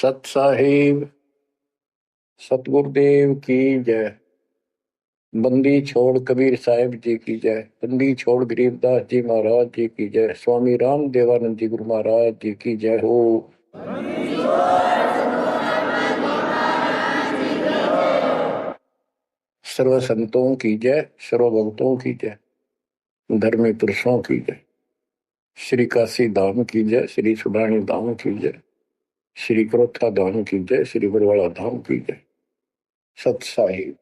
सत साहिब सतगुरुदेव की जय। बंदी छोड़ कबीर साहिब जी की जय। बंदी छोड़ गरीबदास जी महाराज जी की जय। स्वामी राम देवानंद जी गुरु महाराज जी की जय हो। सर्व संतों की जय, सर्व भक्तों की जय, धर्मी पुरुषों की जय। श्री काशी धाम की जय, श्री सुब्राणी धाम की जय, श्री क्रोथा धाम की जय, श्री बरवाड़ा धाम की जय। सत साहिब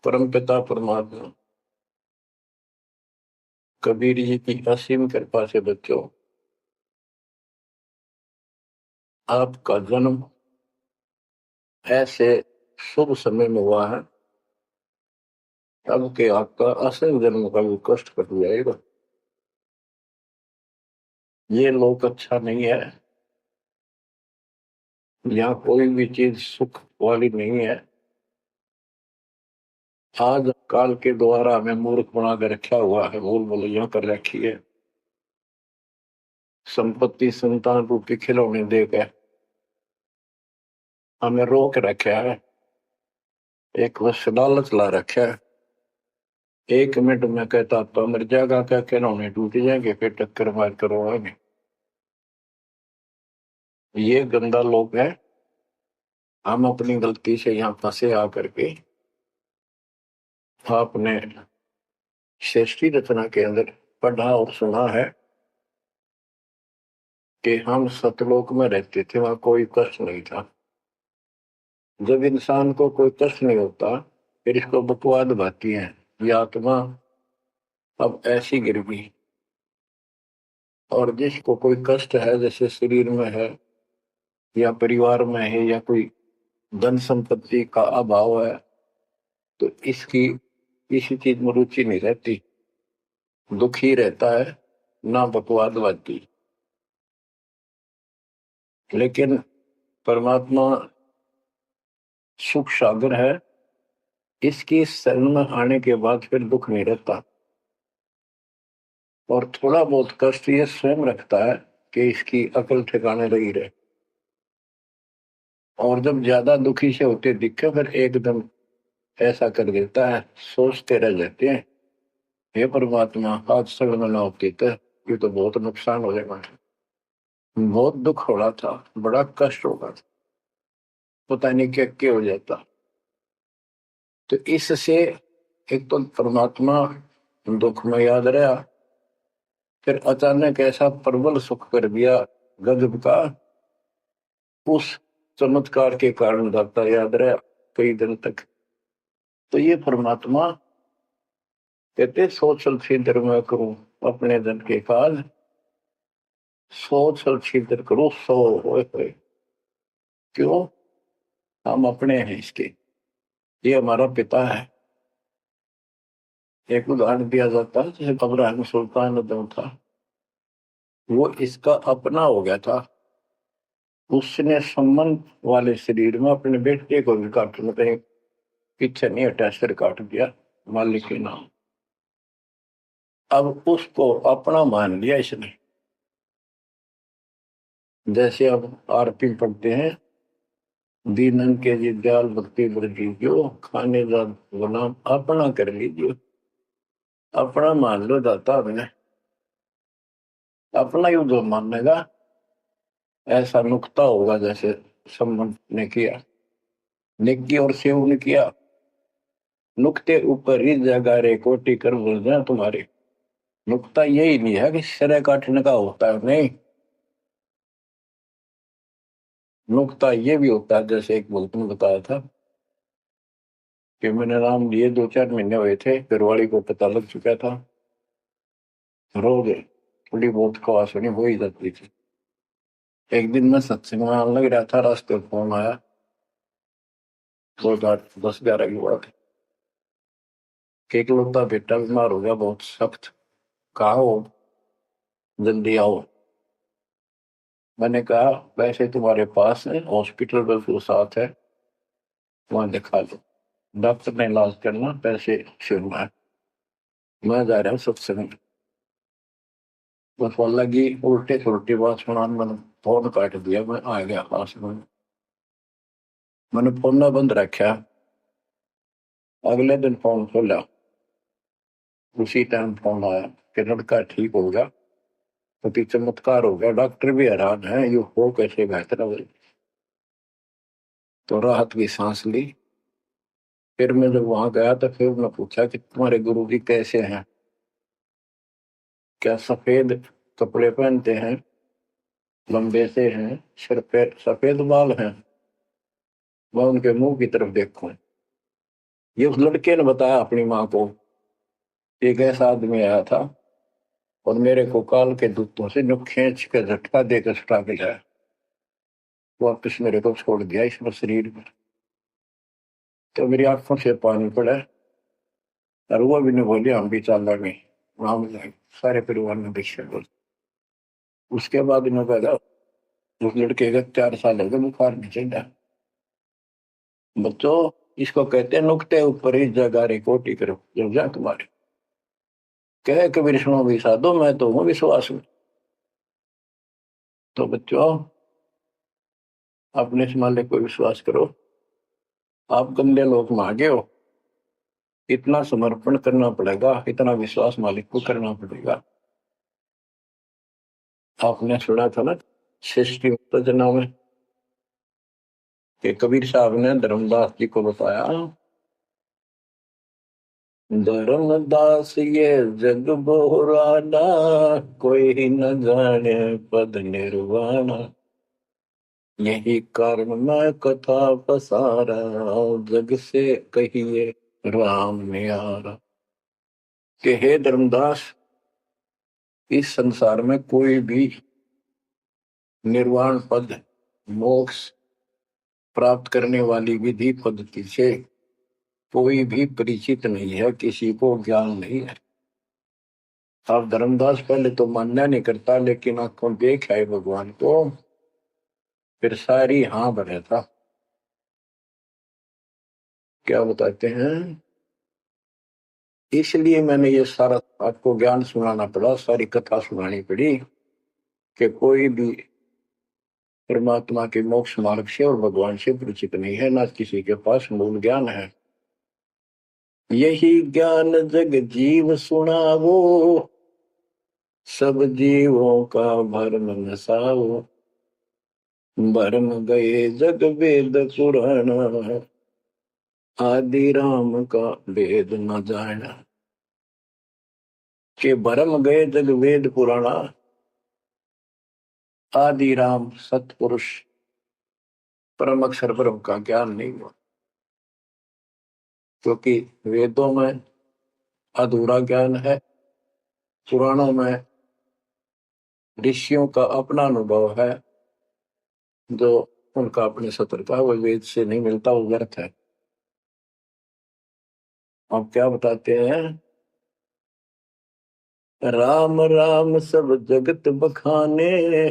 परम पिता परमात्मा कबीर जी की असीम कृपा से बच्चों, आपका जन्म ऐसे शुभ समय में हुआ है अब के आपका असल जन्म का भी कष्ट कट जाएगा। ये लोक अच्छा नहीं है, यहाँ कोई भी चीज सुख वाली नहीं है। आज काल के द्वारा हमें मूर्ख बना कर रखा हुआ है, भूल भुलैया कर रखी है। संपत्ति संतान रूपी खिलौने देकर हमें रोक रखा है, एक बस लालच ला रखा है। 1 मिनट में कहता तो मर जाएगा, क्या खिलौने टूट जाएंगे, फिर टक्कर मार करवाएंगे। ये गंदा लोग है। हम अपनी गलती से यहाँ फंसे आकर के आपने श्रेष्ठी रचना के अंदर पढ़ा और सुना है कि हम सतलोक में रहते थे, वहां कोई कष्ट नहीं था। जब इंसान को कोई कष्ट नहीं होता फिर इसको बकवाद भाती है, ये आत्मा अब ऐसी गिर गई। और जिसको कोई कष्ट है, जैसे शरीर में है या परिवार में है या कोई धन संपत्ति का अभाव है, तो इसकी किसी चीज में रुचि नहीं रहती, दुखी रहता है, ना बकवाद भाती। लेकिन परमात्मा सुख सागर है, इसकी शरण में आने के बाद फिर दुख नहीं रहता। और थोड़ा बहुत कष्ट ये स्वयं रखता है कि इसकी अकल ठिकाने रही रहे। और जब ज्यादा दुखी से होते दिखे फिर एकदम ऐसा कर देता है, सोचते रह जाते हैं, हे परमात्मा आज शरण में ना होती तो ये तो बहुत नुकसान हो जाएगा, बहुत दुख हो रहा था, बड़ा कष्ट होगा था, पता नहीं क्या क्या हो जाता। तो इससे एक तो परमात्मा दुख में याद रहा, फिर अचानक ऐसा प्रबल सुख कर दिया गजब का, उस चमत्कार के कारण दाता याद रहा कई दिन तक। तो ये परमात्मा कहते सोचल छिद्र में करूं अपने धन के काज, सोचल छिद्र करूं सो होए होए। क्यों? हम अपने हैं इसके, ये हमारा पिता है। एक उदाहरण दिया जाता है, जैसे अब्राहम सुल्तान उद्दम था, वो इसका अपना हो गया था। उसने संबंध वाले शरीर में अपने बेटे को भी काटने कहीं पीछे नहीं हटा, सिर काट दिया मालिक के नाम। अब उसको अपना मान लिया इसने। जैसे अब आरपी पढ़ते हैं, दीनन के दयाल भक्ति जो खाने का गुलाम अपना कर लीजिए। अपना मान लो दाता, हमने अपना ही जो मानेगा ऐसा नुकता होगा। जैसे संबंध ने किया, निकी और सेव ने किया, नुकते ऊपर ही जगह रे कोटि कर बोल जाए तुम्हारे। नुकता यही नहीं है कि सिर काटने का होता है, नहीं, नुकता ये भी होता है। जैसे एक बुजुर्ग ने बताया था कि मैंने नाम लिए 2-4 महीने हुए थे, घरवाली को पता लग चुका था, रो गए, थोड़ी बहुत खवास होनी हो ही जाती थी। एक दिन मैं सत्संग में आने लग रहा था, रास्ते में फोन आया, 10-11 की बात है, कि इकलौता बेटा बीमार हो गया बहुत सख्त, कहा हो, जल्दी आओ। मैंने कहा वैसे तुम्हारे पास है हॉस्पिटल बिल्कुल साथ है, वहां दिखा लो, डॉक्टर ने इलाज करना, पैसे शुरू है, मैं जा रहा हूँ सत्संग। बस वो लगी उल्टे सुलटी बात सुनाने, मैंने फोन काट दिया। मैं आ गया पास में, मैंने फोन ना बंद रखा। अगले दिन फोन खोला, उसी टाइम फोन आया कि लड़का ठीक हो गया, तो चमत्कार हो गया। डॉक्टर भी हैरान है, ये हो कैसे बेहतर हो। तो राहत की सांस ली। फिर मैं जब वहां गया तो फिर मैं पूछा कि तुम्हारे गुरुजी कैसे हैं, क्या सफेद कपड़े पहनते हैं, लंबे से हैं, सिर पे सफेद बाल हैं। मैं उनके मुंह की तरफ देखूं, ये उस लड़के ने बताया अपनी माँ को। एक ऐसा आदमी आया था और मेरे को काल के दूतों से जो खींच के झटका देकर छुटा के लाया, वापिस मेरे को छोड़ दिया इस शरीर में। तो मेरी आंखों से पानी पड़ा और वो भी नहीं बोली हम भी चाल लगे वहां जाए। सारे परिवार ने दीक्षा बोल। उसके बाद इन्होंने कहा उस लड़के का 4 साल हो गए, बुखार नहीं चढ़ा। बच्चों, इसको कहते हैं नुकते ऊपर ही जगह रे कोटी करो जब जा तुम्हारे। कह कबीर सुनो भी साधो, मैं तो हूँ विश्वास में। तो बच्चों, अपने से मालिक को विश्वास करो। आप गंदे लोग मांगे हो, इतना समर्पण करना पड़ेगा, इतना विश्वास मालिक को करना पड़ेगा। आपने सुना था ना सृष्टि उत्तेजना में कि कबीर साहब ने धर्मदास जी को बताया, धर्मदास ये जग बोराना, कोई न जाने पद निर्वाणा। यही कारण मैं कथा पसारा, जग से कहिए राम न्यारा। कि हे धर्मदास, इस संसार में कोई भी निर्वाण पद, मोक्ष प्राप्त करने वाली विधि पद्धति से कोई भी परिचित नहीं है, किसी को ज्ञान नहीं है। अब धर्मदास पहले तो मानना नहीं करता, लेकिन आंखों देख आए भगवान को, फिर सारी हाँ भरे था। क्या बताते हैं, इसलिए मैंने ये सारा आपको ज्ञान सुनाना पड़ा, सारी कथा सुनानी पड़ी कि कोई भी परमात्मा के मोक्ष मार्ग से और भगवान से परिचित नहीं है, ना किसी के पास मूल ज्ञान है। यही ज्ञान जग जीव सुनावो, सब जीवों का भरम नसाओ। भरम गए जग वेद पुराण, आदि राम का वेद न जाना। के भरम गए जग वेद पुराणा, आदि राम सतपुरुष परम अक्षर ब्रह्म का ज्ञान नहीं हुआ। क्योंकि वेदों में अधूरा ज्ञान है, पुराणों में ऋषियों का अपना अनुभव है, जो उनका अपने सत्र का वो वेद से नहीं मिलता, वो व्यर्थ है। अब क्या बताते हैं, राम राम सब जगत बखाने,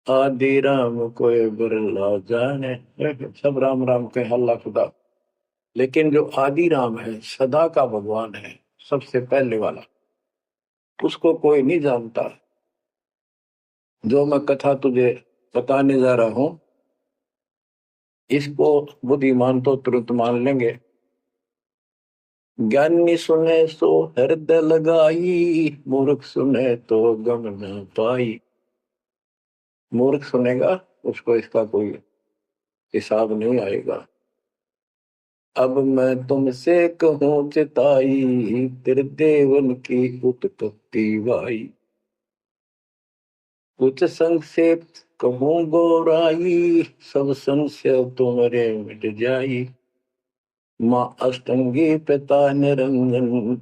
आदि राम कोई बिरला जाने। सब राम राम के हल्ला खुदा, लेकिन जो आदि राम है, सदा का भगवान है, सबसे पहले वाला, उसको कोई नहीं जानता। जो मैं कथा तुझे बताने जा रहा हूं, इसको बुद्धिमान तो तुरंत मान लेंगे। ज्ञानी सुने सो हृदय लगाई, मूर्ख सुने तो गम न पाई। मूर्ख सुनेगा, उसको इसका कोई हिसाब नहीं आएगा। अब मैं तुमसे कहूं चिताई, तेरे देवन की उत्पत्ति वाई। कुछ संक्षेप कहूं गौराई, सब संशय तुम्हारे मिट जाई। माँ अष्टंगी पिता निरंजन,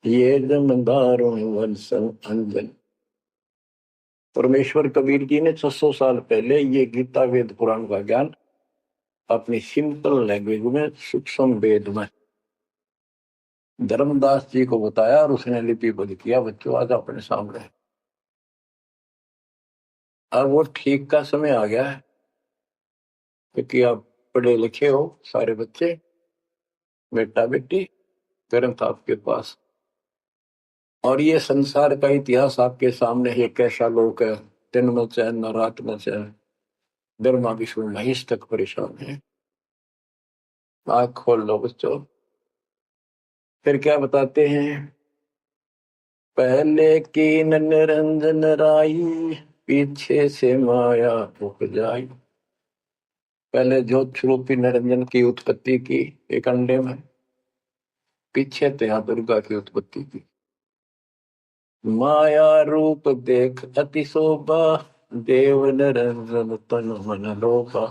ये जमदारुण वंशन अंजन। परमेश्वर कबीर जी ने 600 साल पहले ये गीता वेद पुराण का ज्ञान अपनी सिंपल लैंग्वेज में, सूक्ष्म वेद में धर्मदास जी को बताया और उसने लिपिबद्ध किया। बच्चों, आज अपने सामने है। अब वो ठीक का समय आ गया है, क्योंकि आप पढ़े लिखे हो सारे बच्चे, बेटा बेटी, ग्रंथ आपके पास। और ये संसार का इतिहास आपके सामने है, कैसा लोक है, दिन में चैन न रात में चैन, ब्रह्मा विष्णु महेश तक परेशान है। आँख खोल लो बच्चों। फिर क्या बताते हैं, पहले की निरंजन राई, पीछे से माया उपजाई। पहले ज्योत स्वरूपी निरंजन की उत्पत्ति की एक अंडे में, पीछे त्या दुर्गा की उत्पत्ति की। माया रूप देख अति शोभा, देव निरंजन तन मन लोभा।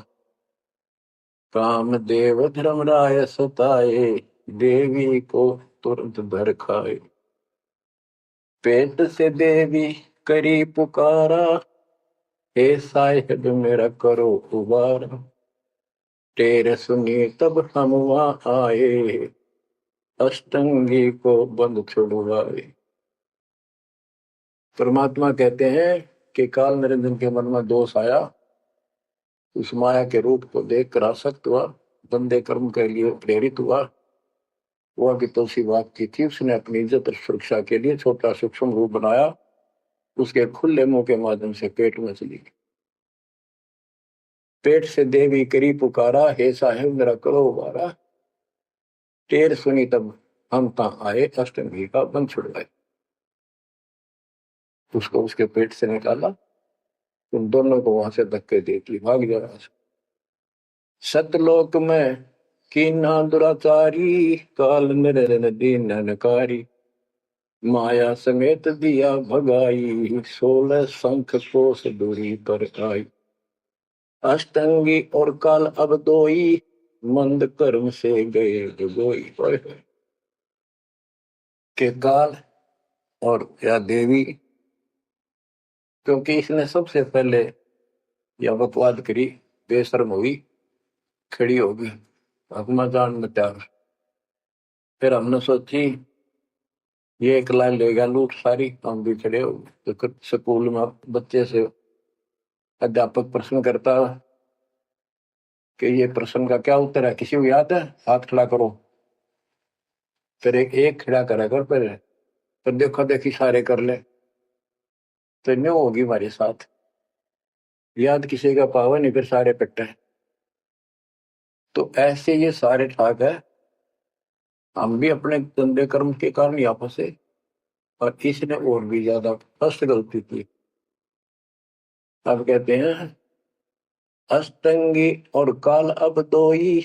काम देव धर्मराय सताए, देवी को तुरंत धर खाए। पेट से देवी करी पुकारा, हे साहिब मेरा करो उबार। तेरे सुनी तब हम वहां आए, अष्टंगी को बंद छुड़वाए। परमात्मा कहते हैं कि काल निरंजन के मन में दोष आया, उस माया के रूप को देखकर आसक्त हुआ, बंदे कर्म के लिए प्रेरित हुआ। वह भी तुलसी बात की थी, उसने अपनी इज्जत और सुरक्षा के लिए छोटा सूक्ष्म रूप बनाया, उसके खुले मुंह के माध्यम से पेट में चली गई। पेट से देवी करी पुकारा, हे साहेब मेरा करो उबारा। टेर सुनी तब हम ता आए, अष्टंगी का बंध छुड़वाए। उसको उसके पेट से निकाला, उन दोनों को वहां से धक्के दे दी, भाग जा। सतलोक में कीना दुराचारी, काल निरंजन दीन नकारी। माया समेत दिया भगाई, 16 शंख कोस दूरी पर आई। अष्टंगी और काल अब दोई, मंद कर्म से गए डुबोई। के काल और या देवी, क्योंकि इसने सबसे पहले यह बकवाद करी, बेशर्म हुई, खड़ी होगी हकमा जान में त्याग। फिर हमने सोची ये एक लाइन लेगा लूट सारी, हम भी खड़े हो। तो स्कूल में बच्चे से अध्यापक प्रश्न करता कि ये प्रश्न का क्या उत्तर है, किसी को याद है, हाथ खड़ा करो। फिर एक एक खड़ा करा कर, फिर देखो देखी सारे कर ले, तो न्यू होगी हमारे साथ। याद किसी का पावा नहीं, फिर सारे पिट्टे। तो ऐसे ये सारे ठाक है, हम भी अपने गंदे कर्म के कारण यहाँ फंसे, और इसने और भी ज्यादा फर्स्ट गलती की। अब कहते हैं अष्टंगी और काल अब दोई,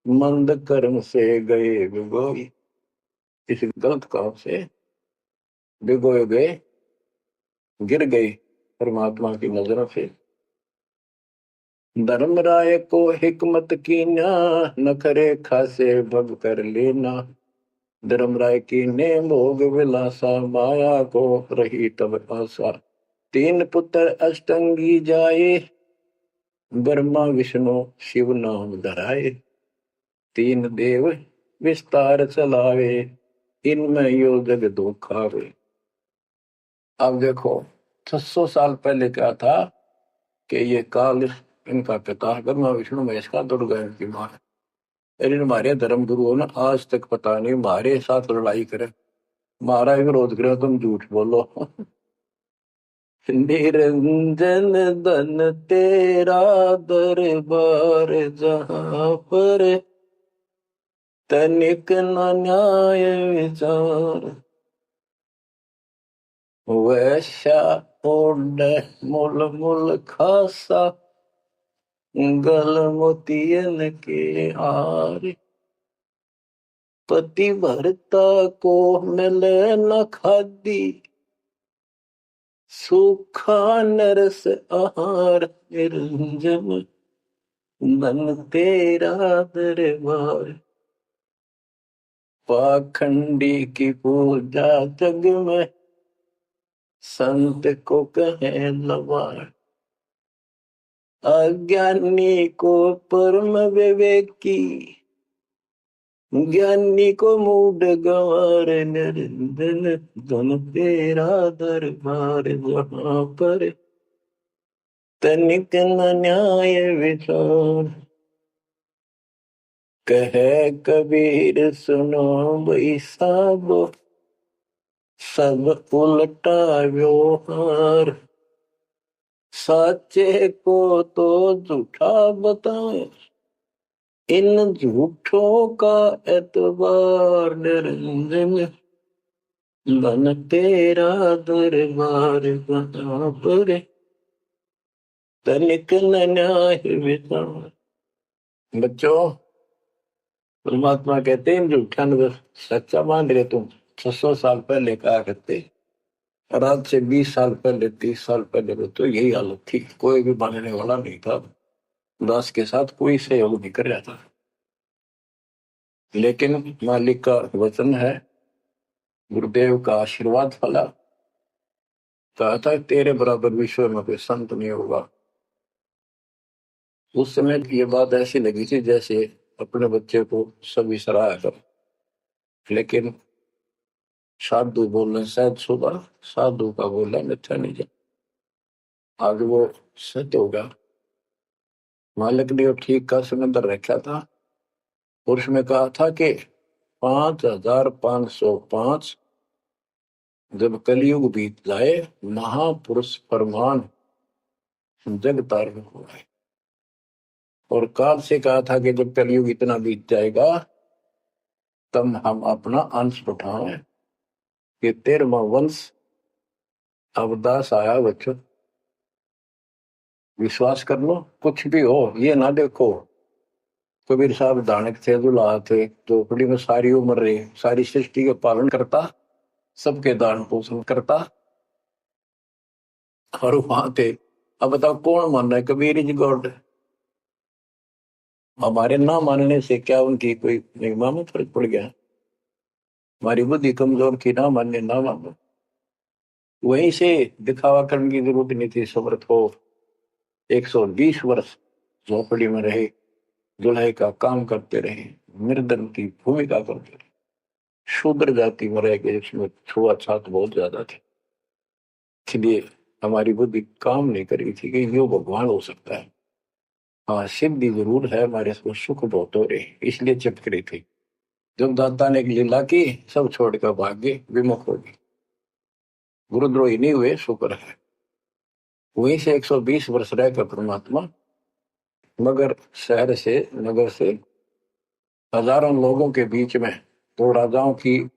मंद कर्म से गए भिगोई। इस गलत काम से भिगोए गए, गिर गए परमात्मा की नजरों से। धर्मराय को हिकमत कीना, नखरे खासे भग कर लेना। धर्मराय की ने भोग विलासा, माया को रही तब आशा। 3 पुत्र अष्टंगी जाए, ब्रह्मा विष्णु शिव नाम धराए। 3 देव विस्तार चलावे, इनमें यो जग दो खावे। अब देखो 600 साल पहले क्या था कि ये काल इनका पिता ब्रह्मा विष्णु महेश का, दुर्गा इनकी मां। इन हमारे धर्म गुरुओं ने आज तक पता नहीं हमारे साथ लड़ाई करे, हमारा विरोध करे, तुम झूठ बोलो। निरंजन धन तेरा दरबार, जहां पर तनिक न न्याय विचार। वैश्या ओढ़ मूल मूल खासा, गल मोतियन के हार। पति भरता को मिले न खादी, सूखा नरस आहार। निरंजन धन तेरा दरबार, पाखंडी की पूजा जग में, संत को कहे लवार। अज्ञानी को परम विवेकी, ज्ञानी को मूड गंवार। निरंजन धन तेरा दरबार, जहां पर तनिक न न्याय विचार। कहे कबीर सुनो भाई साहब, सब उल्टा व्यवहार, सच्चे को तो झूठा बताए, इन झूठों का एतबार निरंजन, बन तेरा दरबार कहाँ पर, तनिक न न्याय विचार। बच्चों, परमात्मा कहते हैं झूठा न सच्चा मान रहे तुम। 600 साल पहले कहा करते, और आज से 20 साल पहले 30 साल पहले तो यही हालत थी, कोई भी मानने वाला नहीं था, दास के साथ कोई सहयोग नहीं कर रहा था। लेकिन मालिक का वचन है, गुरुदेव का आशीर्वाद फला, कहा था तेरे बराबर विश्व में कोई संत नहीं होगा। उस समय ये बात ऐसी लगी थी जैसे अपने बच्चे को सभी सराहा कर। लेकिन साधु बोलने शायद सुबह, साधु का बोला मिथ्या नहीं जा, आज वो सत्य होगा। मालिक ने ठीक का समंदर रखा था, और उसमें कहा था कि 5505 जब कलयुग बीत जाए, महापुरुष फरमान जग तारण हो गए। और काल से कहा था कि जब कलयुग इतना बीत जाएगा, तब हम अपना अंश उठाएं कि 13वां वंश अवदास आया। बच्चों, विश्वास कर लो, कुछ भी हो ये ना देखो। कबीर साहब दानक थे, दुल्हा थे, झोपड़ी में सारी उम्र रहे, सारी सृष्टि का पालन करता, सबके दान पोषण करता, और वहां थे। अब बताओ कौन मान रहा है? Kabir is God. हमारे ना मानने से क्या उनकी कोई महिमा में फर्क पड़ गया? हमारी बुद्धि कमजोर की, ना मानने ना मानो। वहीं से दिखावा करने की जरूरत नहीं थी। समर्थ हो 120 वर्ष झोपड़ी में रहे, दुल्हे का काम करते रहे, निर्धन की भूमिका करते रहे, शूद्र जाति में रह गए, इसमें छुआछात बहुत ज्यादा थी। इसलिए हमारी बुद्धि काम नहीं कर रही थी कि यो भगवान हो सकता है। हाँ, सिद्धि जरूर है, हमारे को सुख बहुत हो रहे, इसलिए चिपक रही थी। जब दाता ने एक लीला की, सब छोड़कर भाग गए, विमुख हो गए, गुरुद्रोही नहीं हुए, शुक्र है। वहीं से 120 वर्ष रहकर परमात्मा मगर शहर से, नगर से, हजारों लोगों के बीच में, दो राजाओं की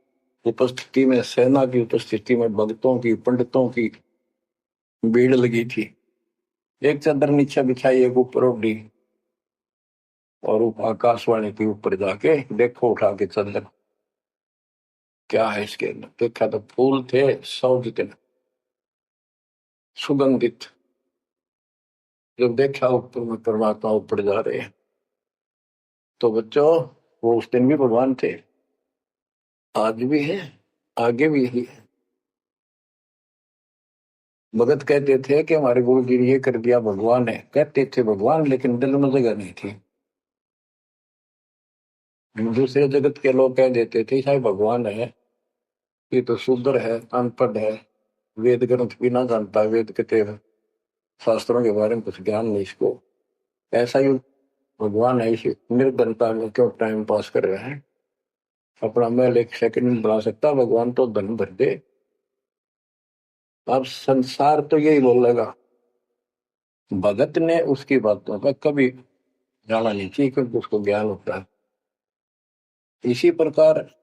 उपस्थिति में, सेना की उपस्थिति में, भक्तों की, पंडितों की भीड़ लगी थी। एक चादर नीचे बिछाई, एक ऊपर ओढ़ी, और आकाशवाणी के ऊपर जाके देखो उठा के चादर, क्या है इसके अंदर? देखा तो फूल थे 100 जितने, सुगंधित। जब देखा ऊपर में परमात्मा ऊपर जा रहे हैं, तो बच्चों, वो उस दिन भी भगवान थे, आज भी है, आगे भी ही है। भगत कहते थे कि हमारे गुरु जी ने ये कर दिया, भगवान है। कहते थे भगवान, लेकिन दिल में जगह नहीं थी। दूसरे जगत के लोग कह देते थे शायद भगवान है, ये तो शूद्र है, अनपढ़ है, वेद ग्रंथ भी ना जानता, वेद के शास्त्रों के बारे में कुछ ज्ञान नहीं इसको, ऐसा ही भगवान है। इसी निर्धनता में क्यों टाइम पास कर रहे हैं? अपना महल एक सेकंड में बना सकता, भगवान तो धन भर दे। अब संसार तो यही बोलेगा। भगत ने उसकी बातों का कभी जाना नहीं चाहिए, क्योंकि उसको ज्ञान होता है। इसी प्रकार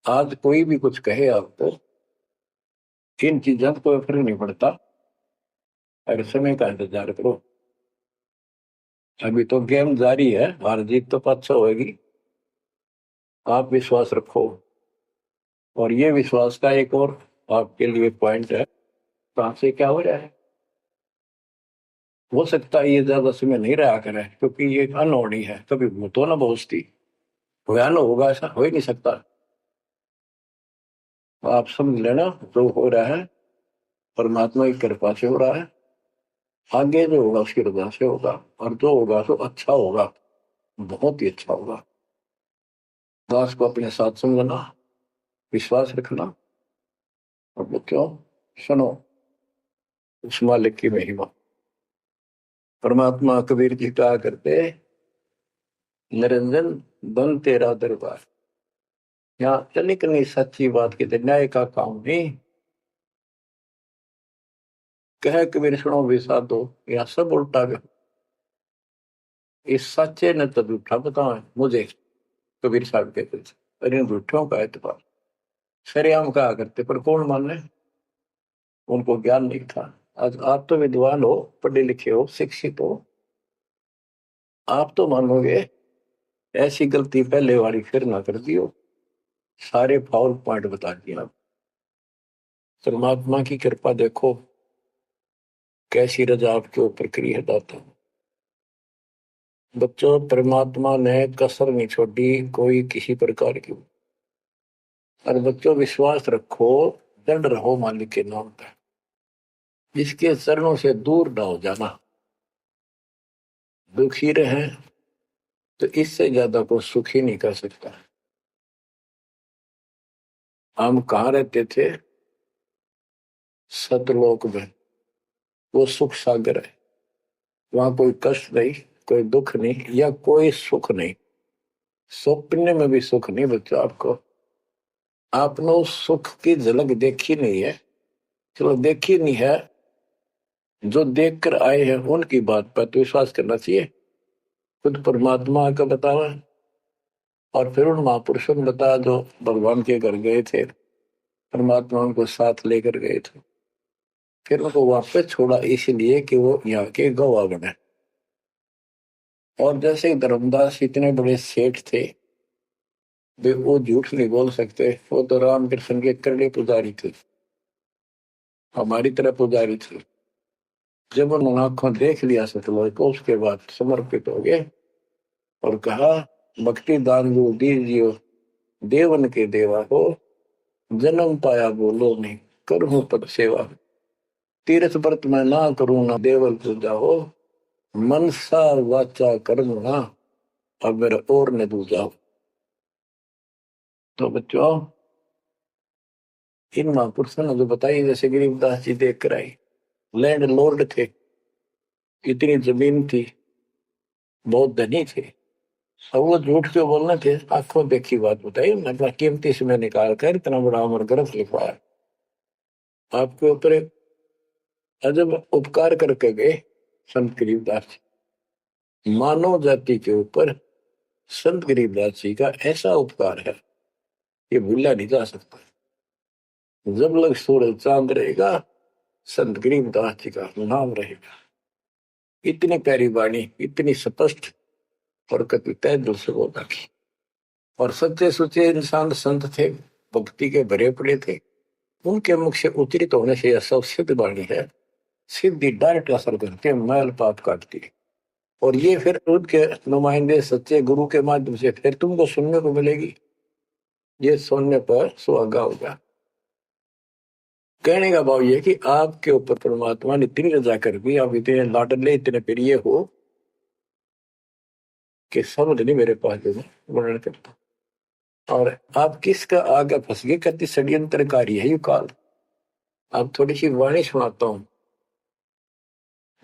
आज कोई भी कुछ कहे आपको, इन चीजों को कोई फर्क नहीं पड़ता, अगर समय का इंतजार करो। अभी तो गेम जारी है, हार जीत तो पाछा होगी। आप विश्वास रखो। और ये विश्वास का एक और आपके लिए पॉइंट है, कहां से क्या हो रहा है। हो सकता है ये ज्यादा समय नहीं रहा करे, क्योंकि ये अनहोनी है, कभी भूतो ना पहुंचती, भयान होगा ऐसा हो ही नहीं सकता। आप समझ लेना, जो हो रहा है परमात्मा की कृपा से हो रहा है, आगे जो होगा उसकी रजा से होगा, और जो होगा तो अच्छा होगा, बहुत ही अच्छा होगा। दास को अपने साथ समझना, विश्वास रखना, और बच्चों सुनो उस मालिक की महिमा। परमात्मा कबीर जी कहा करते, निरंजन बन तेरा दरबार, यहाँ तनिक नहीं सच्ची बात की न्याय का काम नहीं। कह कबीर सुनो भी साधो, यहाँ सब उल्टा गया। इस सच्चे ने तो झूठा बताओ मुझे, कबीर साहब कहते थे, अरे झूठों का एतबार सरेआम कहा करते, पर कौन माने, उनको ज्ञान नहीं था। आज आप तो विद्वान हो, पढ़े लिखे हो, शिक्षित हो, आप तो मानोगे ऐसी गलती पहले वाली फिर ना कर दियो। सारे फाउल पॉइंट बता दिए आप। परमात्मा की कृपा देखो कैसी रजा आपके ऊपर करी है दाता। बच्चों, परमात्मा ने कसर नहीं छोड़ी कोई किसी प्रकार की। और बच्चों विश्वास रखो, दृढ़ रहो मालिक के नाम पर। जिसके चरणों से दूर ना हो जाना, दुखी रहे तो इससे ज्यादा कोई सुखी नहीं कर सकता। हम कहाँ रहते थे? सतलोक में। वो सुख सागर है, वहां कोई कष्ट नहीं, कोई दुख नहीं, या कोई सुख नहीं। स्वप्न में भी सुख नहीं बच्चों आपको। आपने उस सुख की झलक देखी नहीं है, चलो देखी नहीं है, जो देख कर आए हैं उनकी बात पर तो विश्वास करना चाहिए। खुद परमात्मा का बतावा, और फिर उन महापुरुषों ने बताया जो भगवान के घर गए थे, परमात्मा उनको साथ लेकर गए थे, फिर उनको वापस छोड़ा इसलिए कि वो यहाँ के गवाह बने। और जैसे धर्मदास इतने बड़े सेठ थे, वो झूठ नहीं बोल सकते, वो तो रामकृष्ण के करड़े पुजारी थे, हमारी तरह पुजारी थे। जब उन्होंने आंखों देख लिया सतलोक को, उसके बाद समर्पित हो गए और कहा, भक्ति दान जो दीजियो, देवन के देवा हो, जन्म पाया बोलो नहीं, करूं पद सेवा। तीर्थ व्रत में ना करूं ना देवल पूजा हो, मनसा वाचा कर्म ना, अब मेरा और न दूजा। तो बच्चों, इन महापुरुषों ने जो बताई, जैसे गरीबदास जी देख कर आई, लैंड लॉर्ड थे, इतनी जमीन थी, बहुत धनी थे, अब वो झूठ क्यों बोलना थे? आंखों देखी बात बताई, अपना कीमती समय निकाल कर इतना बड़ा अमर ग्रंथ लिखवाया। आपके ऊपर एक अजब उपकार करके गए संत गरीबदास जी। मानव जाति के ऊपर संत गरीबदास जी का ऐसा उपकार है, ये भूला नहीं जा सकता। जब लग सूरज चांद रहेगा, संत गरीबदास जी का नाम रहेगा। इतनी प्यारी वाणी, इतनी स्पष्ट और कविताएं दिल से बोला की। और सच्चे सुचे इंसान संत थे, भक्ति के भरे पड़े थे, उनके मुख से उच्चरित होने से यह सब सिद्ध वाणी है। सिद्धि डायरेक्ट असर करती है, मैल पाप काटती है। और ये फिर उनके नुमाइंदे सच्चे गुरु के माध्यम से फिर तुमको सुनने को मिलेगी। ये सुनने पर सुहागा होगा। कहने का भाव ये कि आपके ऊपर परमात्मा ने इतनी रजा कर दी, आप इतने लाडले, इतने प्रिय हो कि समझ नहीं मेरे पास जो वर्णन करता। और आप किसका आगे फंस गए, कहती षड्यंत्रकारी है यू काल। आप थोड़ी सी वाणी सुनाता हूं।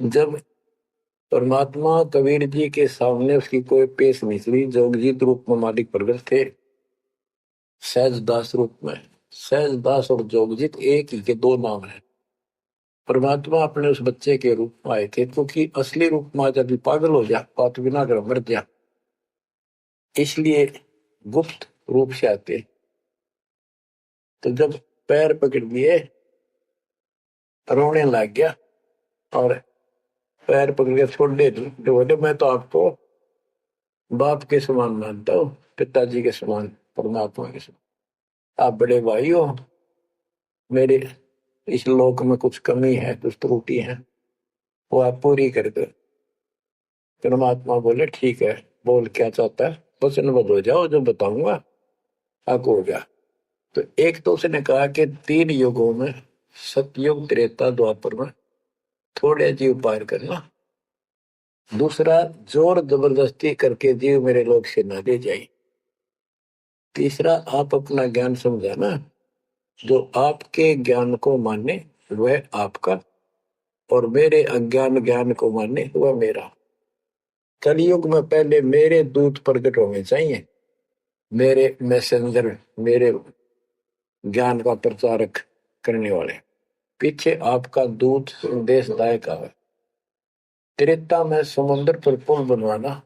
जब परमात्मा कबीर जी के सामने उसकी कोई पेश मिसरी, जोगजीत रूप में मालिक प्रकट थे, सहज दास रूप में। सहज दास और जोगजीत एक ही के दो नाम है। परमात्मा अपने उस बच्चे के रूप में आए थे, क्योंकि असली रूप में जब पागल हो जा, पात बिना कर मर जा, इसलिए गुप्त रूप से आते। तो जब पैर पकड़ लिए, रोने लग गया और पैर पकड़ के छोड़ दे, तो बोले मैं तो आपको बाप के समान मानता हूँ, पिताजी के समान, परमात्मा के समान। आप बड़े भाई हो, मेरे इस लोक में कुछ कमी है, कुछ त्रुटि है, वो आप पूरी कर दो। परमात्मा बोले ठीक है, बोल क्या चाहता है, वचनबद्ध हो जाओ, जो बताऊंगा हक हो गया। तो एक तो उसने कहा कि 3 युगों में, सतयुग, त्रेता, द्वापर में थोड़े जीव पार करना। दूसरा, जोर जबरदस्ती करके जीव मेरे लोग से न ले जाए। तीसरा, आप अपना ज्ञान समझाना, जो आपके ज्ञान को माने वह आपका, और मेरे अज्ञान ज्ञान को माने वह मेरा। कलयुग में पहले मेरे दूत प्रकट होने चाहिए, मेरे मैसेंजर, मेरे ज्ञान का प्रचारक करने वाले, पीछे आपका दूत संदेशदायक आवे। त्रेता में समुद्र पर पुल बनवाना,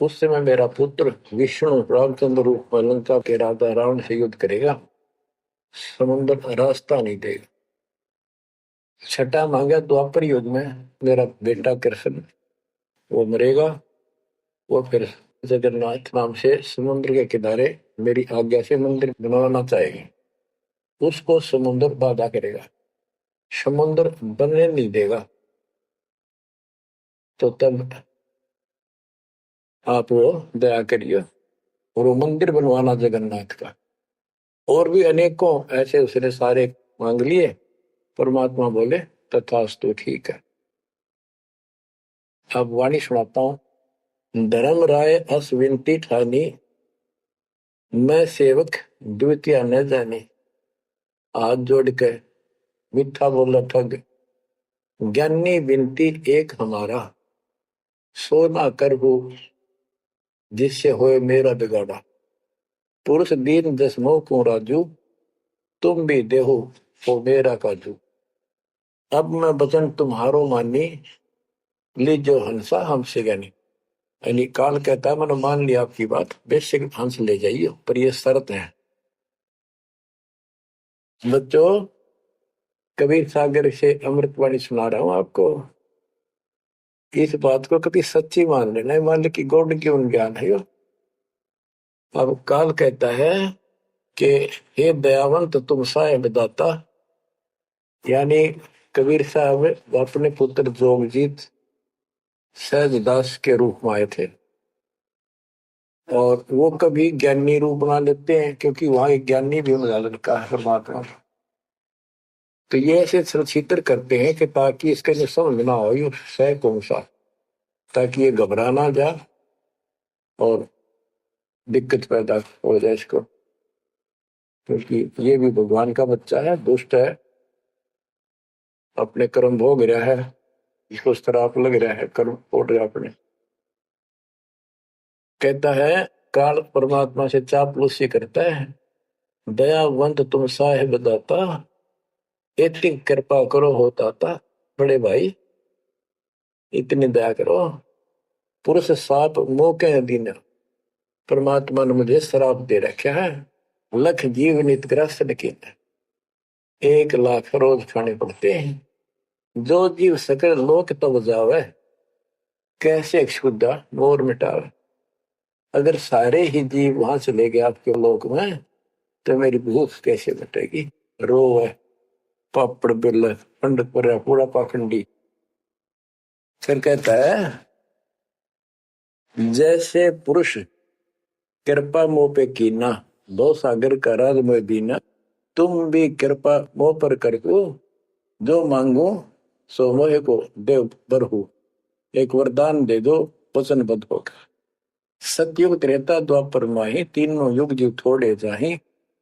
उस समय मेरा पुत्र विष्णु रामचंद्र रूप में लंका के राजा रावण से युद्ध करेगा, समुद्र रास्ता नहीं देगा। छठा मांगा द्वापर युग में मेरा बेटा कृष्ण, वो मरेगा, वो फिर जगन्नाथ नाम से समुद्र के किनारे मेरी आज्ञा से मंदिर बनवाना चाहेगी, उसको समुद्र बाधा करेगा, समुद्र बनने नहीं देगा। तो तब आप वो दया करिए और वो मंदिर बनवाना जगन्नाथ का। और भी अनेकों ऐसे उसने सारे मांग लिए। परमात्मा बोले तथास्तु, ठीक है। अब वाणी सुनाता हूं। धर्म राय अस विनती ठानी, मैं सेवक द्वितीय न जानी। हाथ जोड़ के मीठा बोला ठग, ज्ञानी विनती एक हमारा। सो ना कर हो जिससे होए मेरा बिगाड़ा। पुरुष दीन दस मोह को राजू, तुम भी देहो वो मेरा काजू। अब मैं वचन तुम्हारो मानी, लीजो हंसा हमसे ज्ञानी। यानी काल कहता है मैंने मान लिया आपकी बात, बेशक हंस ले जाइए, पर ये शर्त है। बच्चों, कबीर सागर से अमृतवाणी सुना रहा हूं आपको। इस बात को कभी सच्ची मान लेना, मान ले कि गौड़ क्यों ज्ञान है यो। अब काल कहता है कि हे दयावंत तुम साहेब दाता, यानी कबीर साहब अपने पुत्र जोगजीत सहजदास के रूप में आए थे, और वो कभी ज्ञानी रूप बना लेते हैं क्योंकि वहां एक ज्ञानी भी बना लड़का है परमात्मा। तो ये ऐसे चित्र करते हैं कि ताकि इसके जो समझ ना हो ये सह कौन सा, ताकि ये घबरा ना जाए और दिक्कत पैदा हो जाए इसको, क्योंकि ये भी भगवान का बच्चा है, दुष्ट है, अपने कर्म भोग रहा है, इसको श्राप लग रहा है, कर्म ओढ़ रहा अपने। कहता है काल परमात्मा से चापलूसी करता है, दयावंत तुम साहेब दाता, इतनी कृपा करो होता था बड़े भाई, इतनी दया करो। पुरुष साप मोह के दिन परमात्मा ने मुझे श्राप दे रखा है, लख जीव नित ग्रस्त लेकिन 1 लाख रोज खाने पड़ते हैं। जो जीव सकल लोक तब जावे, कैसे क्षुदा मोर मिटावे। अगर सारे ही जीव वहां चले गए आपके लोक में, तो मेरी भूख कैसे मिटेगी। रो है पापड़ बिल पंडित पर पूरा पाखंडी। फिर कहता है जैसे पुरुष कृपा मोह पे कीना, दो सागर का राज मोह दीना। तुम भी कृपा मोह पर करको, जो मांगो सो मोह को देव बरहु। एक वरदान दे दो वचनबद्ध होकर। सतयुग त्रेता द्वापर माही, तीनों युग जीव थोड़े जाही।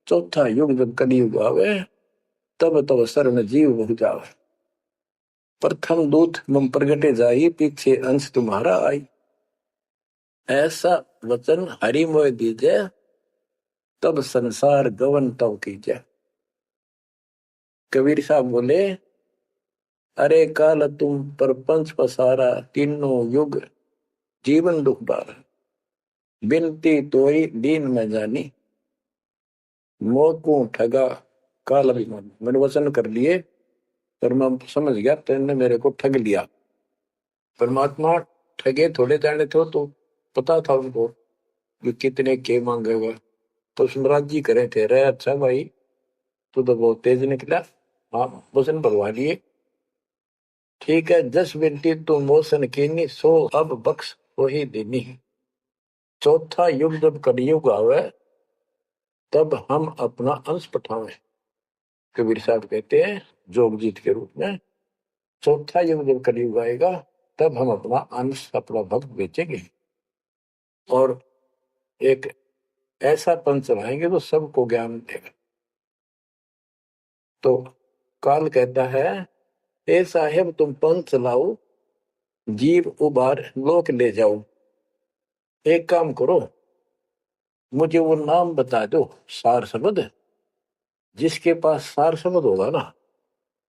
चौथा युग जब कलयुग आवे, तब तब शरण जीव बहु जावे। प्रथम दूत मम प्रगटे जाई, पीछे अंश तुम्हारा आई। ऐसा वचन हरि मोह दीजे, तब संसार गवन तब कीजे। कबीर साहब बोले अरे काल तुम परपंच पसारा, तीनों युग जीवन दुख बारा। बिनती तोई दीन में जानी, मोह को ठगा काल अभिमानी। मैंने वचन कर लिए पर मैं समझ गया तेने मेरे को ठग लिया। परमात्मा ठगे थोड़े जाने थे, तो पता था उनको कि कितने के मांगेगा, तो सुनराज जी करे थे रे अच्छा भाई तू तो बहुत तेज निकला, हाँ वचन भरवा लिए। ठीक है, जस बिनती तू मोसन कीनी, सो अब बख्श वही देनी। चौथा युग जब कलयुग आवे, तब हम अपना अंश पठावे। कबीर साहब कहते हैं जोगजीत के रूप में, चौथा युग जब कलयुग आएगा, तब हम अपना अंश अपना भक्त बेचेंगे और एक ऐसा पंथ चलाएंगे तो सबको ज्ञान देगा। तो काल कहता है ए साहेब तुम पंथ चलाओ, जीव उबार लोक ले जाओ। एक काम करो, मुझे वो नाम बता दो सार शब्द, जिसके पास सार शब्द होगा ना,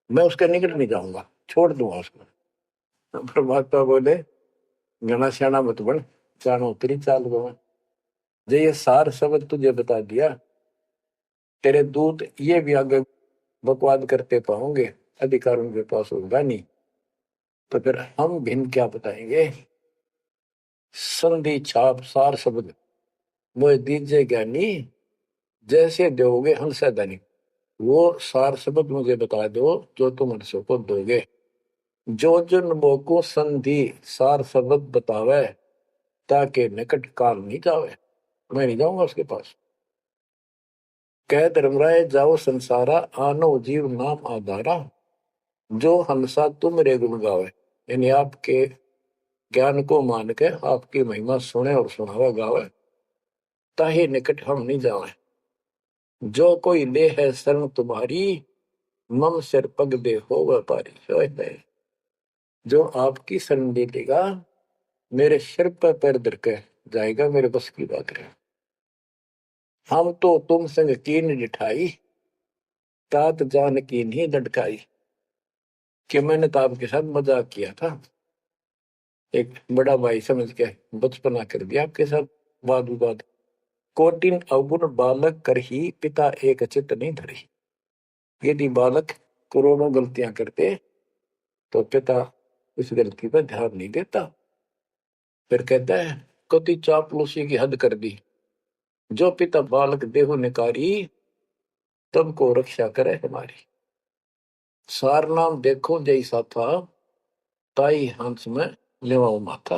मैं उसके निकट नहीं जाऊंगा, छोड़ दूंगा उसको। परमात्मा बोले घना श्याणा मत बन, जानो तेरी चाल गवा। जो ये सार शब्द तुझे बता दिया, तेरे दूत ये भी आगे बकवाद करते पाओगे, अधिकार उनके पास होगा नहीं, तो फिर हम भिन्न क्या बताएंगे। संधि छाप सार शब्द मोह दीजिए ज्ञानी, जैसे दोगे हंसा धनी। वो सार शब्द मुझे बता दो जो तुम हंसों को दोगे। जो जन मोको संधि सार शब्द बतावे, ताकि निकट काल नहीं जावे, मैं नहीं जाऊंगा उसके पास। कह धर्मराय जाओ संसारा, आनो जीव नाम आधारा। जो हंसा तुम रे गुण गावे, यानी आपके ज्ञान को मान के आपकी महिमा सुने और सुनावे गावे, ताहि निकट हम नहीं जावे। जो कोई ले है शरण तुम्हारी, मम सिर पग दे हो व्यापारी। जो आपकी शरण ले लेगा, मेरे सिर पर पैर धर के जाएगा, मेरे बस की बात है। हम तो तुम संग कीन जिठाई, तात जान की नहीं लटकाई। कि मैंने तो आपके साथ मजाक किया था, एक बड़ा भाई समझ के बचपना कर दिया आपके साथ, वाद विवाद। कोटिन अवगुण बालक कर ही, पिता एक चित नहीं धरी। यदि बालक करोड़ों गलतियां करते तो पिता उस गलती पर ध्यान नहीं देता। फिर कहता है कति चापलूसी की हद कर दी, जो पिता बालक देहु निकारी, तब को रक्षा करे हमारी। सार नाम देखो जैसा था, ताई हंस में लेवाओ माथा।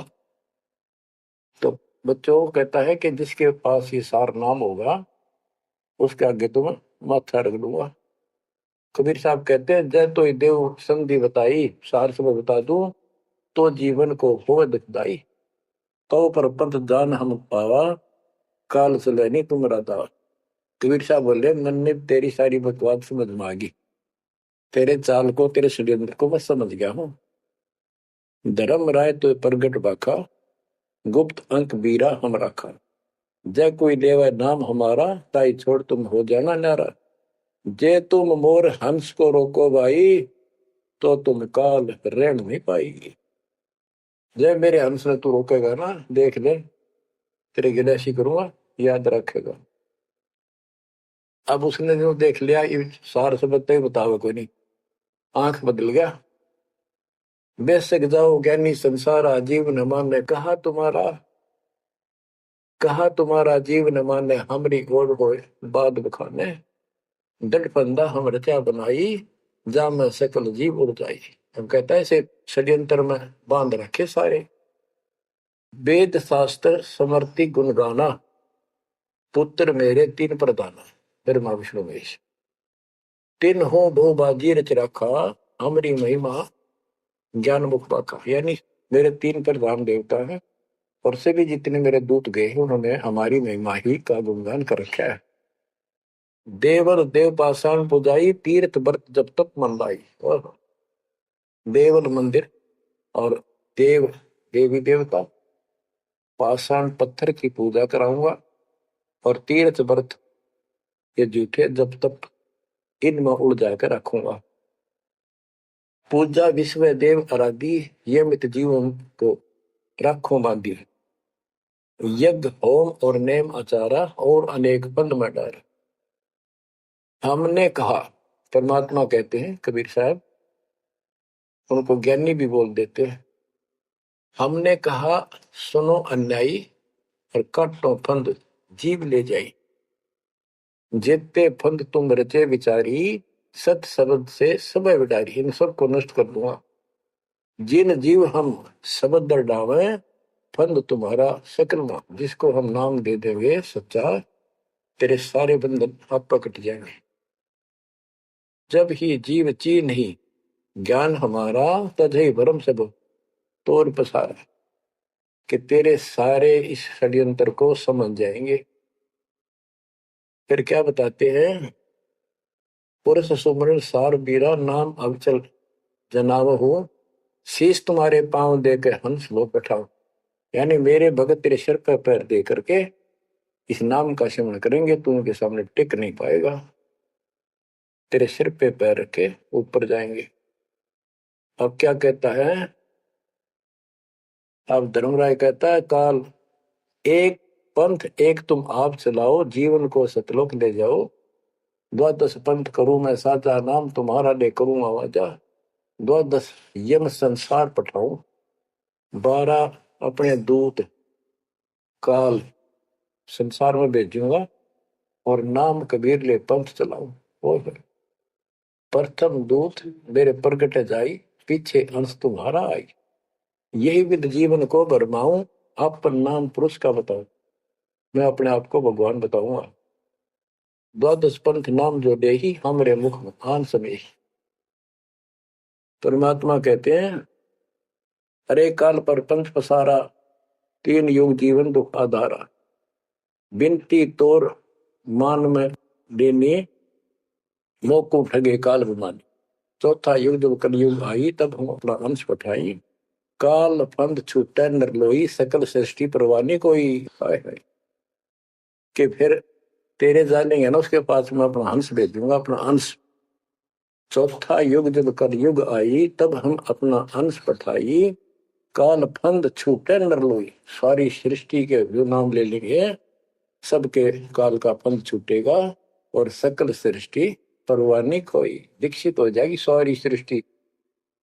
तो बच्चों को कहता है कि जिसके पास ये सार नाम होगा, उसके आगे तो मैं माथा रख दूंगा। कबीर साहब कहते हैं जय तो देव संधि बताई, सार सब बता दूं, तो जीवन को हो दुखदाई। तो पर पंथ जान हम पावा, काल चले नहीं तुम दावा। कबीर साहब बोले मैंने तेरी सारी बकवास समझ में आ गई, तेरे चाल को तेरे षड्यंत्र को मैं समझ गया हूँ। धर्म राय तो प्रगट बाखा, गुप्त अंक बीरा हम राखा। जय कोई लेवा नाम हमारा, ताई छोड़ तुम हो जाना नारा। जे तुम मोर हंस को रोको भाई, तो तुम काल रहन नहीं पाएगी। जय मेरे हंस ने तू रोकेगा ना, देख ले तेरे गिलासी करूंगा, याद रखेगा। अब उसने जो देख लिया, ये सार से बतावे कोई नहीं, आंख बदल गया। बेशक जाओ ज्ञानी संसार, जीव न माने कहा तुम्हारा जीव न माने, हमरी गोड़ हो बाद बखाने। दंड फंदा हम रचा बनाई, जा में सकल जीव उड़ जाई। हम कहता है इसे षड्यंत्र में बांध रखे सारे। वेद शास्त्र समर्ति गुण गाना, पुत्र मेरे तीन प्रधाना। ब्रह्मा विष्णु महेश तीन हो भो बाजी रच रखा, हमारी महिमा ज्ञान मुख पाखा। यानी मेरे तीन प्रधान देवता हैं, और से भी जितने मेरे दूत गए हैं, उन्होंने हमारी महिमा ही का गुणगान कर रखा है। देवल देव पाषाण पुजाई, तीर्थ व्रत जब तक मन लाई। और देवल मंदिर और देव देवी देवता, पाषाण पत्थर की पूजा कराऊंगा, और तीर्थ व्रत ये जूठे जब तक इनमें उड़ जाकर रखूंगा। पूजा विश्व देव आराधी, ये मित जीवों को रखो बांधी। यज्ञ होम और नेम आचारा, और अनेक बंद में डर। हमने कहा, परमात्मा कहते हैं कबीर साहब, उनको ज्ञानी भी बोल देते हैं। हमने कहा सुनो अन्यायी, और काटो फंद जीव ले जाई। जेते फंद तुम रचे विचारी, सत शब्द से सब विडारी। इन सबको नष्ट कर दूंगा। जिन जीव हम शब्द दर डावे, फंद तुम्हारा सकल मां। जिसको हम नाम दे देंगे सच्चा, तेरे सारे बंधन आप पर कट जाएंगे। जब ही जीव ची नहीं ज्ञान हमारा, तजहि भरम सब तोर पसारा। कि तेरे सारे इस षड्यंत्र को समझ जाएंगे। फिर क्या बताते हैं, पुरुष सुमरण सार बीरा, नाम अवचल जनाव हो। शीश तुम्हारे पांव दे के हंस लो बैठाओ। यानी मेरे भगत तेरे सिर पर पैर दे करके इस नाम का सिमरण करेंगे तू उनके सामने टिक नहीं पाएगा, तेरे सिर पे पैर रखे ऊपर जाएंगे। अब क्या कहता है, अब धर्मराय कहता है काल एक पंथ एक तुम आप चलाओ, जीवन को सतलोक ले जाओ। द्वादश पंथ करूं मैं साचा, नाम तुम्हारा ले करूं आवाजा। द्वादश यम संसार पठाऊं, 12 अपने दूत काल संसार में भेजूंगा, और नाम कबीर ले पंथ चलाऊं। और प्रथम दूत मेरे प्रगट जाई, पीछे अंश तुम्हारा आई। यही विध जीवन को भरमाऊं, अपन नाम पुरुष का बताऊं। मैं अपने आप को भगवान बताऊंगा। द्वादश पंथ नाम जो दे ही, हमरे मुख में आन समय। परमात्मा कहते हैं अरे काल पर पंथ पसारा, 3 युग जीवन दुख आधारा। बिनती तोर मान में देनी, मोको ठगे काल विमानी। चौथा युग जब कलयुग आई, तब हम अपना अंश पठाई। काल पंथ छूटे नरलोई, सकल सृष्टि परवानी कोई। हाय हाय कि फिर तेरे जानेंगे ना उसके पास मैं अपना हंस भेजूंगा, अपना अंश। चौथा युग जब कलयुग आई, तब हम अपना अंश पठाई। काल फंद छूटे नरलोई, सारी सृष्टि के जो नाम ले लेंगे सबके काल का फंद छूटेगा, और सकल सृष्टि परवानी कोई। दीक्षित हो जाएगी सारी सृष्टि,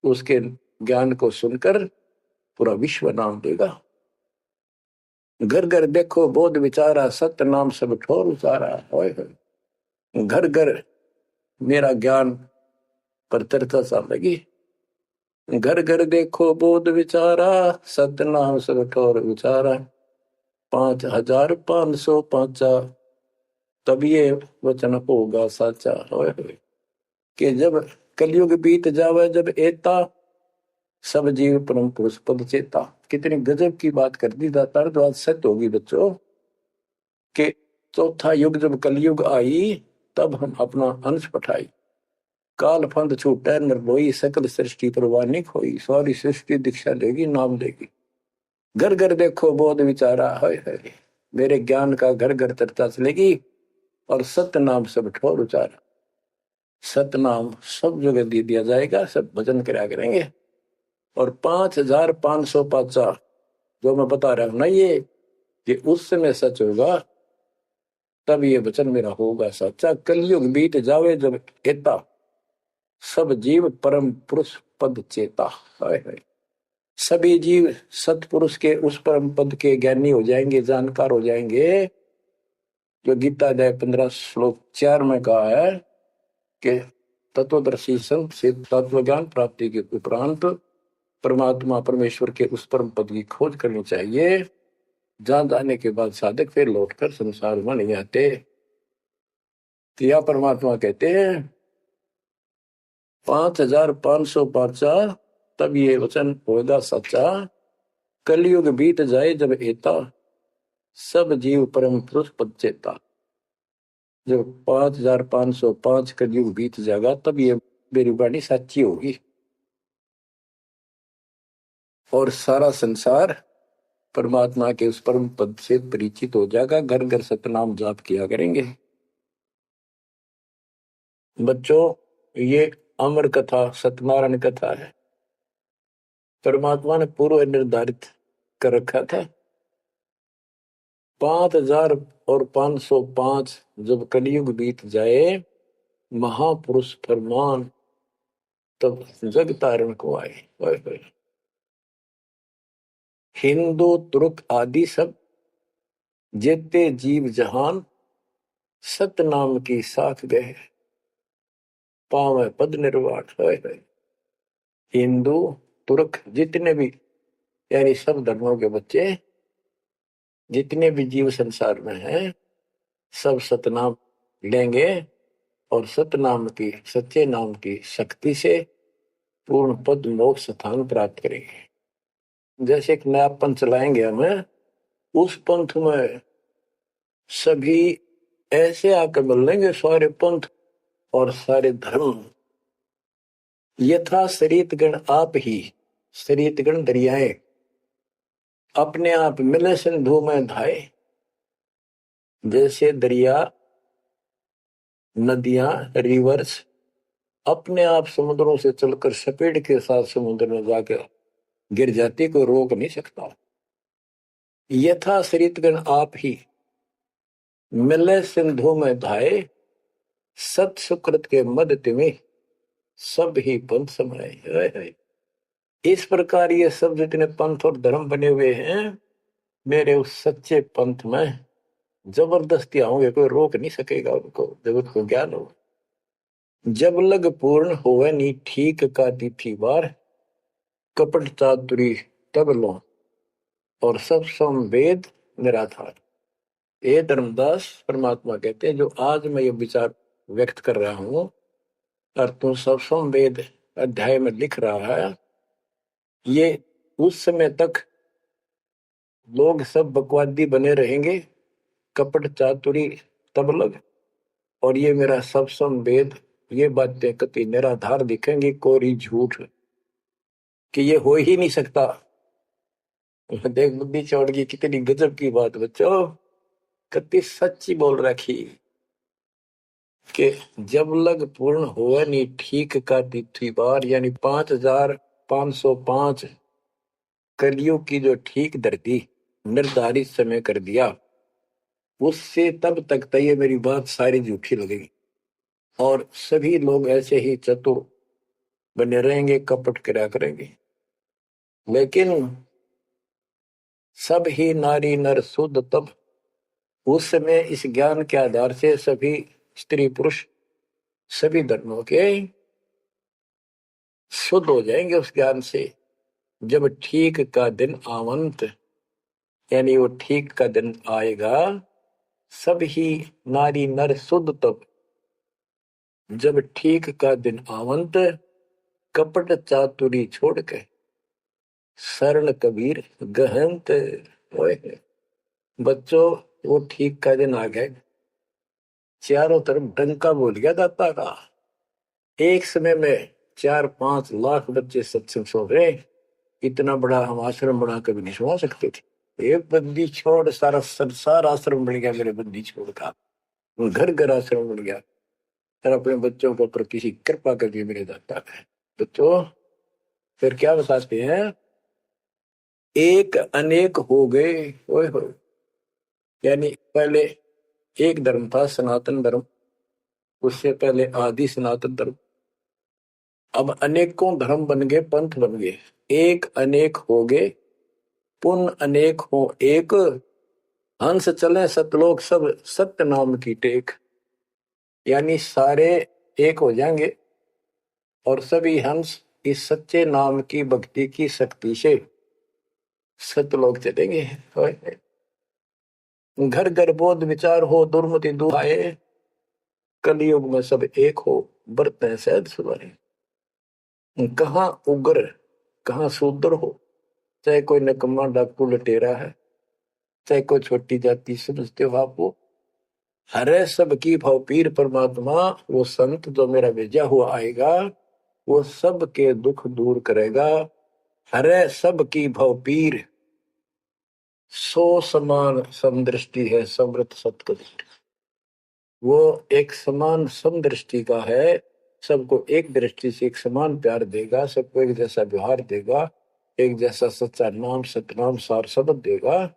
उसके ज्ञान को सुनकर पूरा विश्व नाम देगा। घर घर देखो बोध विचारा, सत्य नाम सब ठोर उचारा। घर घर मेरा ज्ञान पर चर्चा चल लगी। घर घर देखो बोध विचारा, सत्य नाम सब ठोर उचारा। 5505 तब ये वचन होगा साचा। कि जब कलयुग बीत जावे, जब एता सब जीव परम पुरुष पद चेता। कितनी गजब की बात कर दी दातार, तो आज सत्य होगी बच्चों। कि चौथा युग जब कलयुग आई, तब हम अपना अंश पठाई। काल फंद छूटे निर्भोई, सकल सृष्टि परवानी खोई। सारी सृष्टि दीक्षा लेगी, नाम देगी। घर घर देखो बोध विचारा, है मेरे ज्ञान का घर घर चर्चा चलेगी। और सत्य नाम सब ठोर उचारा। सत्य नाम सब जगह दे दिया जाएगा, सब भजन करा करेंगे। और 5505 जो मैं बता रहा हूं ना, ये कि उस समय सच होगा, तब ये वचन मेरा होगा सच्चा। कलयुग बीत जावे जब एता, सब जीव परम पुरुष पद चेता। है सभी जीव सतपुरुष के उस परम पद के ज्ञानी हो जाएंगे, जानकार हो जाएंगे। जो गीता अध्याय 15 श्लोक 4 में कहा है कि तत्वदर्शी संत से तत्व ज्ञान प्राप्ति के उपरांत परमात्मा परमेश्वर के उस परम पद की खोज करनी चाहिए, जहां जाने के बाद साधक फिर लौटकर संसार में नहीं आते। तो यह परमात्मा कहते हैं 5505 तब ये वचन होगा सच्चा। कलयुग बीत जाए जब एता, सब जीव परम पुरुष पद चेता। जब 5505 कलयुग बीत जाएगा, तब ये मेरी वाणी सच्ची होगी, और सारा संसार परमात्मा के उस परम पद से परिचित हो जाएगा। घर घर सतनाम जाप किया करेंगे। बच्चों, ये अमर कथा सत्यनारायण कथा है। परमात्मा ने पूर्व निर्धारित कर रखा था। 5505 जब कलयुग बीत जाए, महापुरुष फरमान तब जग तारण को आए। हिंदू तुर्क आदि सब जेते जीव जहान, सतनाम की साथ गए, पावे पद निर्वाण। हिंदू तुर्क जितने भी, यानी सब धर्मों के बच्चे, जितने भी जीव संसार में हैं, सब सतनाम लेंगे, और सतनाम की, सच्चे नाम की शक्ति से पूर्ण पद मोक्ष स्थान प्राप्त करेंगे। जैसे एक नया पंथ चलाएंगे हमें, उस पंथ में सभी ऐसे आकर मिल लेंगे, सारे पंथ और सारे धर्म। यथा शरीत गण आप ही, शरीत गण दरियाए, अपने आप मिले सिंधु में धाए। जैसे दरिया, नदियां, रिवर्स अपने आप समुद्रों से चलकर सपेट के साथ समुद्र में जाकर गिर जाती, कोई रोक नहीं सकता। यथा सरितगण आप ही मिले सिंधु में धाये, सत सुकृत के मद तिमि सब ही पंथ समाये। इस प्रकार ये सब जितने पंथ और धर्म बने हुए हैं, मेरे उस सच्चे पंथ में जबरदस्ती आऊंगे, कोई रोक नहीं सकेगा उनको, जब उनको ज्ञान हो। जब लग पूर्ण होवे नी ठीक का तिथि बार, कपट चातुरी तब लो और सब संवेद निराधार। ये धर्मदास परमात्मा कहते हैं, जो आज मैं ये विचार व्यक्त कर रहा हूं और तू सब संवेद अध्याय में लिख रहा है, ये उस समय तक लोग सब बकवादी बने रहेंगे, कपट चातुरी तबलग, और ये मेरा सब संवेद, ये बातें कति निराधार दिखेंगी, कोरी झूठ, कि ये हो ही नहीं सकता। देख बुद्धि चौड़ की कितनी गजब की बात बच्चों, कति सच्ची बोल रखी कि जब लग पूर्ण हुआ नहीं ठीक का तिथि बार, यानी 5505 कलियुग की जो ठीक धरती निर्धारित समय कर दिया, उससे तब तक तो ये मेरी बात सारी झूठी लगेगी और सभी लोग ऐसे ही चतुर बने रहेंगे, कपट करा करेंगे। लेकिन सब ही नारी नर शुद्ध तब, उस समय इस ज्ञान के आधार से सभी स्त्री पुरुष सभी धर्मों के शुद्ध हो जाएंगे उस ज्ञान से। जब ठीक का दिन आवंत, यानी वो ठीक का दिन आएगा, सब ही नारी नर शुद्ध तब, जब ठीक का दिन आवंत, कपट चातुरी छोड़ के शरण कबीर गहंत। बच्चों, वो ठीक का दिन आ गए, चारों तरफ डंका बोल गया दाता का। एक समय में 4-5 लाख बच्चे सत्संग सुन रहे, इतना बड़ा हम आश्रम बना कभी नहीं सुना सकते थे। एक बंदी छोड़ सारा संसार आश्रम बन गया, मेरे बंदी छोड़ का घर घर आश्रम बन गया, और अपने बच्चों के ऊपर किसी कृपा करके मेरे दाता है। बच्चों फिर क्या बताते हैं, एक अनेक हो गए। ओए हो, यानी पहले एक धर्म था सनातन धर्म, उससे पहले आदि सनातन धर्म, अब अनेकों धर्म बन गए, पंथ बन गए। एक अनेक हो गए, पुन अनेक हो एक, हंस चले सतलोक सब सत्य नाम की टेक। यानी सारे एक हो जाएंगे और सभी हंस इस सच्चे नाम की भक्ति की शक्ति से सतलोक चलेंगे। घर घर बोध विचार हो, दुर्मति दुहाए, कलयुग में सब एक हो, बरतें सहज सुधारे। कहाँ उग्र कहाँ शूद्र हो, चाहे कोई नकम्मा डाकू लटेरा है, चाहे कोई छोटी जाति समझते हो आप, वो हरे सबकी भाव पीर परमात्मा, वो संत जो मेरा भेजा हुआ आएगा, वो सबके दुख दूर करेगा। हरे सबकी भाव पीर, सो समान समदृष्टि है समृत सतकबीर। वो एक समान समदृष्टि का है, सबको एक दृष्टि से एक समान प्यार देगा, सबको एक जैसा व्यवहार देगा, एक जैसा सच्चा नाम सतनाम सार शब्द देगा,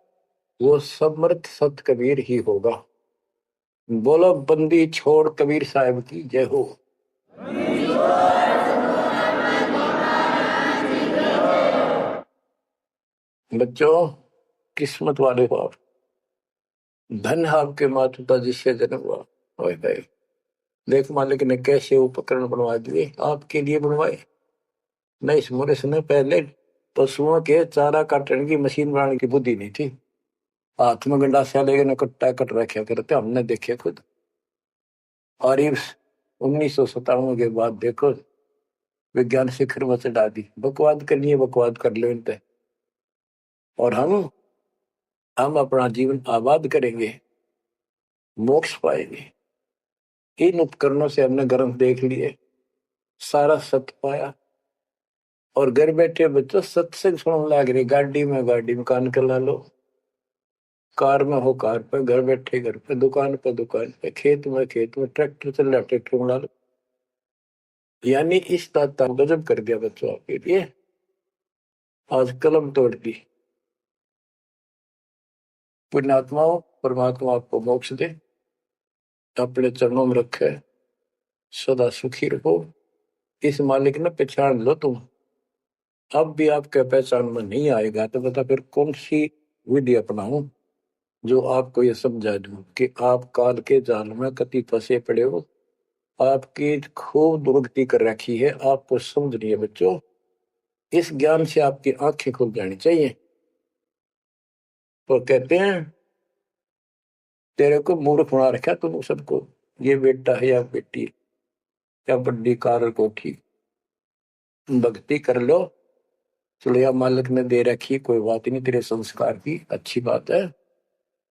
वो समर्थ सत कबीर ही होगा। बोलो बंदी छोड़ कबीर साहब की जय हो। बच्चों, किस्मत वाले हो आप, धन आपके माता पिता जिससे जन्म हुआ। ओए भाई, देख मालिक ने कैसे उपकरण बनवा दिए, आपके लिए बनवाए। नहीं, इस मोरे समय पहले पशुओं के चारा काटने की मशीन बनाने की बुद्धि नहीं थी, हाथ में गंडासा लेके न कट्टा कट रखे करते, हमने देखे खुद। और ये 1957 के बाद देखो विज्ञान शिखर में चढ़ा दी, बकवाद करनी है बकवाद कर लो इन पे, और हम अपना जीवन आबाद करेंगे, मोक्ष पाएंगे। इन उपकरणों से हमने ग्रंथ देख लिए, सारा सत्य पाया, और घर बैठे बच्चों सत्संग सुनने लग रही, गाड़ी में कान कर ला लो, कार में हो कार पे, घर बैठे घर पे, दुकान पे, खेत में ट्रैक्टर चल रहा ट्रैक्टर बना लो। यानी इस दाता गजब कर दिया बच्चों आपके लिए, आज कलम तोड़ दी। पुण्यात्माओं, परमात्मा आपको मोक्ष दे, अपने चरणों में रखे, सदा सुखी रहो। इस मालिक ने पहचान लो तुम। अब भी आपके पहचान में नहीं आएगा तो बता फिर कौन सी विधि अपनाऊं जो आपको ये समझा दूं कि आप काल के जाल में कति फंसे पड़े हो। आपकी खूब दुर्गति कर रखी है, आपको समझ नहीं है बच्चों। इस ज्ञान से आपकी आंखें खुल जानी चाहिए। तो कहते हैं तेरे को मूर्ख बना रखा तुम सबको, ये बेटा है या बेटी या बड़ी कार कोठी, भक्ति कर लो, चलो या मालिक ने दे रखी, कोई बात नहीं, तेरे संस्कार की अच्छी बात है।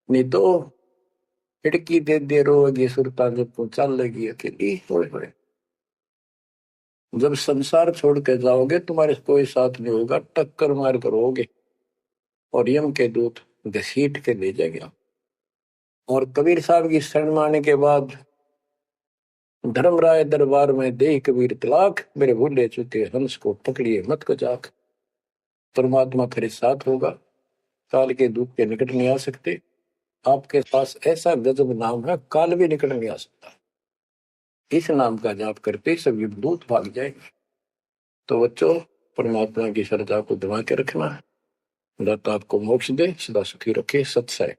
नहीं तो खिड़की दे दे रोगी सुरता जब तू चल लगी अकेली। थोड़े जब संसार छोड़ के जाओगे तुम्हारे कोई साथ नहीं होगा, टक्कर मार करोगे और यम के दूत घसीट के ले जाएगा। और कबीर साहब की शरण में आने के बाद धर्मराय दरबार में दे कबीर तलाक, मेरे भूले चुके हंस को पकड़िए मत कचाक। परमात्मा तेरे साथ होगा, काल के दूत के निकट नहीं आ सकते। आपके पास ऐसा गजब नाम है, काल भी निकट नहीं आ सकता। इस नाम का जाप करते सभी दूत भाग जाएंगे। तो बच्चों, परमात्मा की श्रद्धा को दबा के रखना है। दाता आपको मोक्ष दे, सदा सुखी रखे। सत्सय।